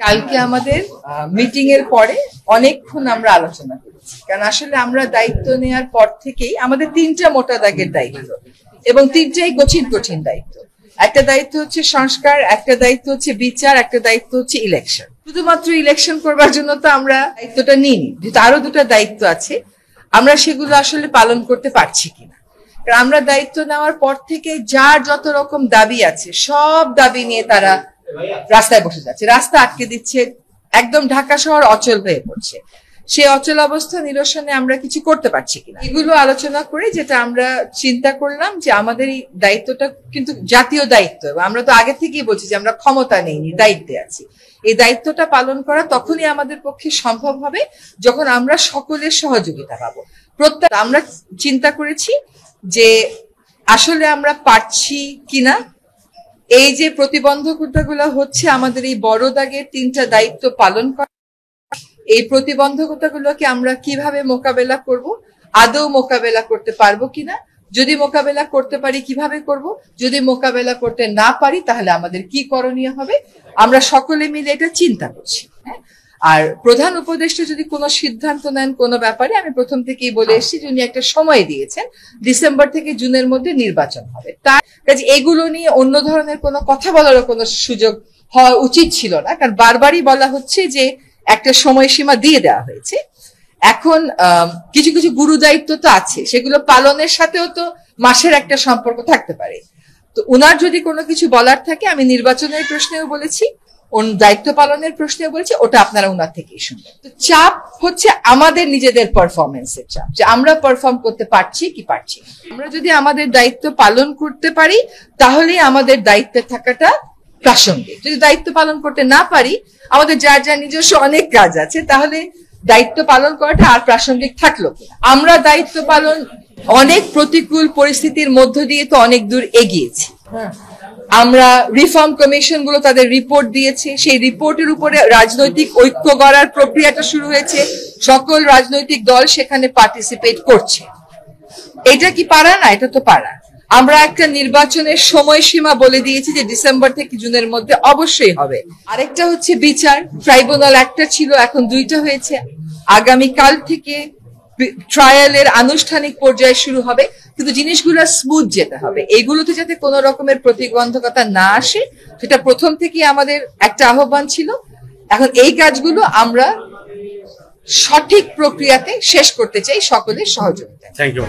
কালকে আমাদের মিটিং এর পরে অনেকক্ষণ আমরা আলোচনা করেছি, কারণ আসলে আমরা দায়িত্ব নেওয়ার পর থেকেই আমাদের তিনটা মোটা দাগের দায়িত্ব এবং তিনটাই কঠিন কঠিন দায়িত্ব। একটা দায়িত্ব হচ্ছে সংস্কার, একটা দায়িত্ব হচ্ছে বিচার, একটা দায়িত্ব হচ্ছে ইলেকশন। শুধুমাত্র ইলেকশন করবার জন্য তো আমরা দায়িত্বটা নিইনি, যেহেতু আরো দুটো দায়িত্ব আছে, আমরা সেগুলো আসলে পালন করতে পারছি কিনা। কারণ আমরা দায়িত্ব নেওয়ার পর থেকে যার যত রকম দাবি আছে সব দাবি নিয়ে তারা রাস্তায় বসে যাচ্ছে, রাস্তা আটকে দিচ্ছে, একদম ঢাকা শহর অচল হয়ে পড়ছে। সেই অচল অবস্থা নিরসনে আমরা কিছু করতে পারছি কিনা, এগুলো আলোচনা করে যেটা আমরা চিন্তা করলাম যে আমাদের এই দায়িত্বটা কিন্তু জাতীয় দায়িত্ব, এবং আমরা তো আগে থেকেই বলছি যে আমরা ক্ষমতা নেইনি, দায়িত্বে আছি। এই দায়িত্বটা পালন করা তখনই আমাদের পক্ষে সম্ভব হবে যখন আমরা সকলের সহযোগিতা পাবো। প্রত্যেক আমরা চিন্তা করেছি যে আসলে আমরা পারছি কিনা, এই যে প্রতিবন্ধকতাগুলো হচ্ছে আমাদের এই বড় দাগের তিনটা দায়িত্ব পালন করা, এই প্রতিবন্ধকতাগুলোকে আমরা কিভাবে মোকাবেলা করব, আদৌ মোকাবেলা করতে পারবো কিনা, যদি মোকাবেলা করতে পারি কিভাবে করব, যদি মোকাবেলা করতে না পারি তাহলে আমাদের কি করণীয় হবে, আমরা সকলে মিলে এটা চিন্তা করছি। আর প্রধান উপদেষ্টা যদি কোনো সিদ্ধান্ত নেন কোনো ব্যাপারে, আমি প্রথম থেকেই বলে এসেছি যে উনি একটা সময় দিয়েছেন, ডিসেম্বর থেকে জুনের মধ্যে নির্বাচন হবে। তার কাজে এগুলো নিয়ে অন্য ধরনের কোনো কথা বলারও কোনো সুযোগ হওয়া উচিত ছিল না, কারণ বারবারই বলা হচ্ছে যে একটা সময়সীমা দিয়ে দেওয়া হয়েছে। এখন কিছু কিছু গুরু দায়িত্ব তো আছে, সেগুলো পালনের সাথেও তো মাসের একটা সম্পর্ক থাকতে পারে। তো উনার যদি কোনো কিছু বলার থাকে, আমি নির্বাচনের প্রশ্নেও বলেছি, দায়িত্ব পালনের প্রশ্নে বলছি, ওটা আপনারা ওনার থেকেই শুনবেন। তো চাপ হচ্ছে আমাদের নিজেদের পারফরমেন্সের চাপ, যে আমরা পারফর্ম করতে পারছি কি পারছি। আমরা যদি আমাদের দায়িত্ব পালন করতে পারি তাহলেই আমাদের দায়িত্বে থাকাটা প্রাসঙ্গিক। যদি দায়িত্ব পালন করতে না পারি, আমাদের যার যার নিজস্ব অনেক কাজ আছে, তাহলে দায়িত্ব পালন করাটা আর প্রাসঙ্গিক থাকলো কিনা। আমরা দায়িত্ব পালন অনেক প্রতিকূল পরিস্থিতির মধ্য দিয়ে তো অনেক দূর এগিয়েছি। আমরা রিফর্ম কমিশন গুলো তাদের রিপোর্ট দিয়েছে, সেই রিপোর্টের উপরে রাজনৈতিক ঐক্য গড়ার প্রক্রিয়াটা শুরু হয়েছে, সকল রাজনৈতিক দল সেখানে পার্টিসিপেট করছে। এটা কি পারা না? এটা তো পারা। আমরা একটা নির্বাচনের সময়সীমা বলে দিয়েছি যে ডিসেম্বর থেকে জুনের মধ্যে অবশ্যই হবে। আরেকটা হচ্ছে বিচার, ট্রাইব্যুনাল একটা ছিল, এখন দুইটা হয়েছে। আগামী কাল থেকে ট্রায়ালের আনুষ্ঠানিক পর্যায়ে শুরু হবে, কিন্তু জিনিসগুলো স্মুথ যেতে হবে, এগুলোতে যাতে কোনো রকমের প্রতিবন্ধকতা না আসে, সেটা প্রথম থেকেই আমাদের একটা আহ্বান ছিল। এখন এই কাজগুলো আমরা সঠিক প্রক্রিয়াতে শেষ করতে চাই সকলের সহযোগিতা। Thank you.